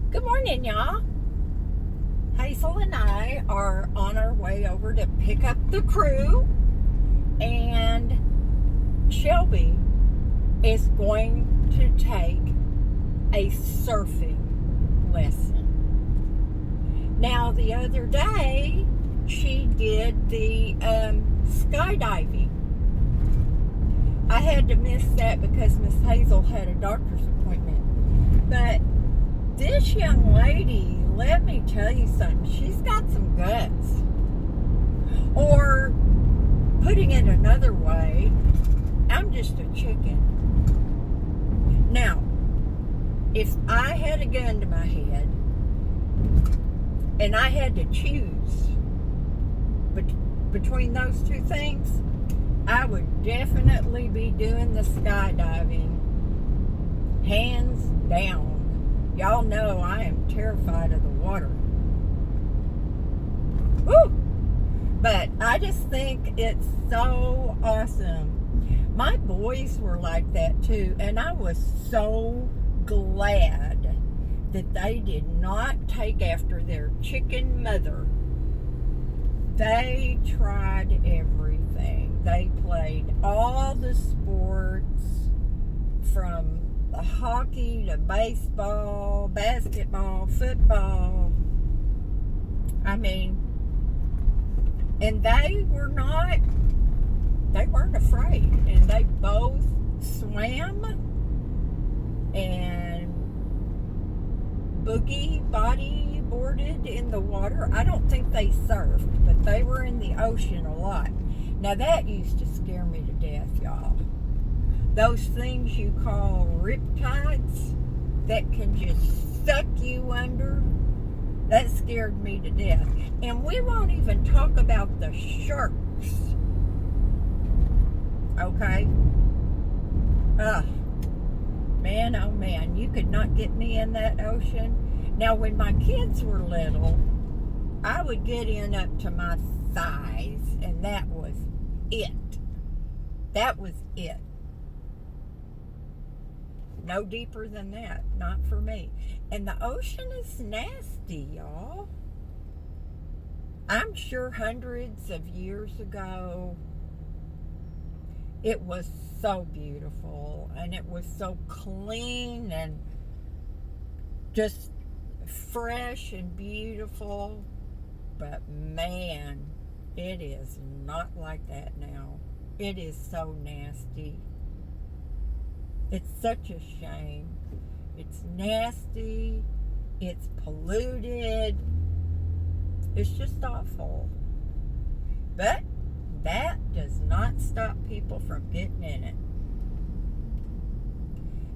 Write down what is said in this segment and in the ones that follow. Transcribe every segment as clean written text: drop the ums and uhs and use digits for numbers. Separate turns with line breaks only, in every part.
Good morning, y'all. Hazel and I are on our way over to pick up the crew, and Shelby is going to take a surfing lesson. Now, the other day, she did the skydiving. I had to miss that because Miss Hazel had a doctor's appointment. But this young lady, let me tell you something, she's got some guts. Or, putting it another way, I'm just a chicken. Now, if I had a gun to my head and I had to choose between those two things, I would definitely be doing the skydiving. Hands down. Y'all know I am terrified of the water. Woo! But I just think it's so awesome. My boys were like that too, and I was so glad that they did not take after their chicken mother. They tried everything. They played all the sports, from hockey to baseball, basketball, football. And they weren't afraid. And they both swam and body boarded in the water. I don't think they surfed, but they were in the ocean a lot. Now that used to scare me to death, y'all. Those things you call riptides that can just suck you under, that scared me to death. And we won't even talk about the sharks. Okay? Man, oh man, you could not get me in that ocean. Now, when my kids were little, I would get in up to my thighs, and that was it. That was it. No deeper than that. Not for me. And the ocean is nasty, y'all. I'm sure hundreds of years ago, it was so beautiful, and it was so clean and just fresh and beautiful. But man, it is not like that now. It is so nasty. It's such a shame. It's nasty. It's polluted. It's just awful. But that does not stop people from getting in it.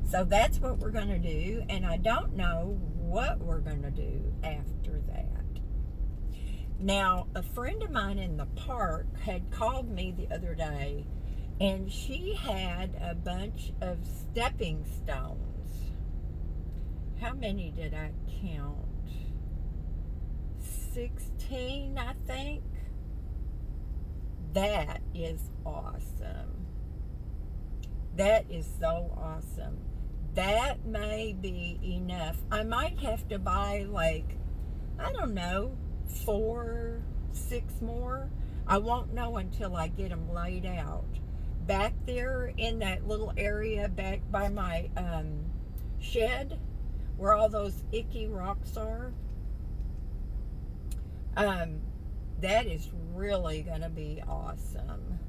So that's what we're going to do. And I don't know what we're going to do after that. Now, a friend of mine in the park had called me the other day, and she had a bunch of stepping stones. How many did I count? 16, I think. That is awesome. That is so awesome. That may be enough. I might have to buy, I don't know, 4, 6 more. I won't know until I get them laid out. Back there in that little area back by my shed, where all those icky rocks are, that is really going to be awesome.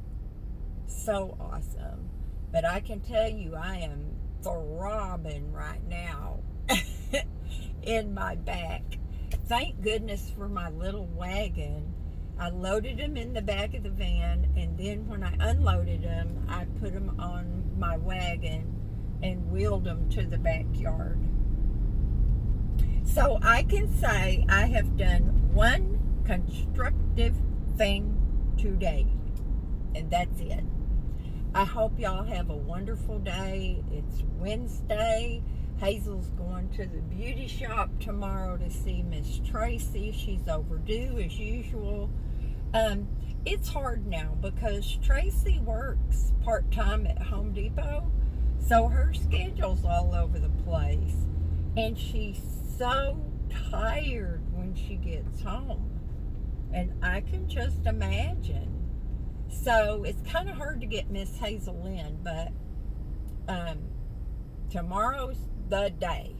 So awesome. But I can tell you, I am throbbing right now in my back. Thank goodness for my little wagon. I loaded them in the back of the van, and then when I unloaded them, I put them on my wagon and wheeled them to the backyard. So I can say I have done one constructive thing today, and that's it. I hope y'all have a wonderful day. It's Wednesday. Hazel's going to the beauty shop tomorrow to see Miss Tracy. She's overdue as usual. It's hard now because Tracy works part-time at Home Depot, so her schedule's all over the place, and she's so tired when she gets home. And I can just imagine. So it's kind of hard to get Miss Hazel in, but tomorrow's the day.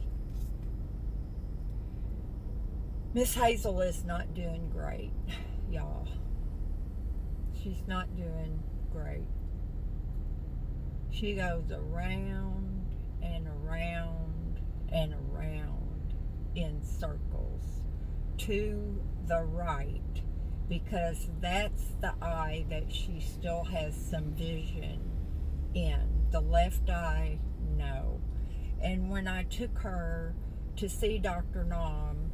Miss Hazel is not doing great, y'all. She's not doing great. She goes around and around and around in circles to the right, because that's the eye that she still has some vision in. The left eye, no. And when I took her to see Dr. Nom,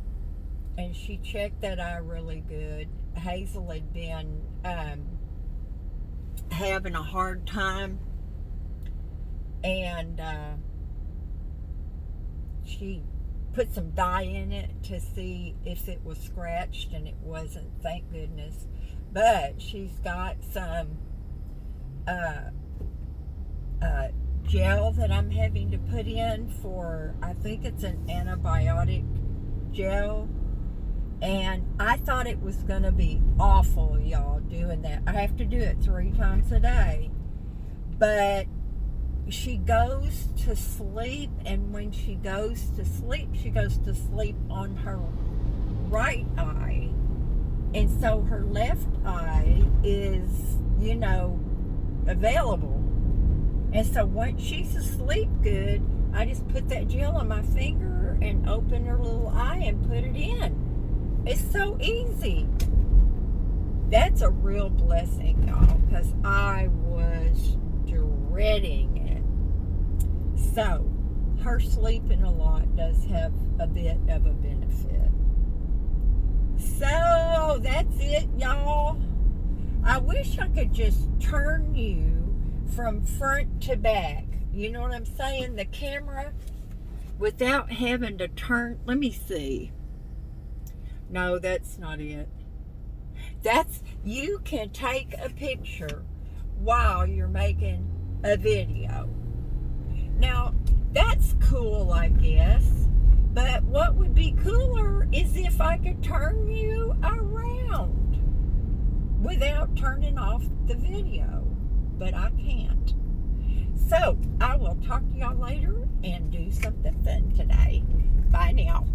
and she checked that eye really good, Hazel had been having a hard time, and she put some dye in it to see if it was scratched, and it wasn't, thank goodness. But she's got some gel that I'm having to put in for, I think it's an antibiotic gel. And I thought it was going to be awful, y'all, doing that. I have to do it 3 times a day. But she goes to sleep, and when she goes to sleep on her right eye. And so her left eye is, available. And so once she's asleep good, I just put that gel on my finger and open her little eye and put it in. It's so easy. That's a real blessing, y'all, because I was dreading it. So, her sleeping a lot does have a bit of a benefit. So, that's it, y'all. I wish I could just turn you from front to back. You know what I'm saying? The camera, without having to turn. Let me see. No, that's not it. You can take a picture while you're making a video. Now, that's cool, I guess. But what would be cooler is if I could turn you around without turning off the video. But I can't. So, I will talk to y'all later and do something fun today. Bye now.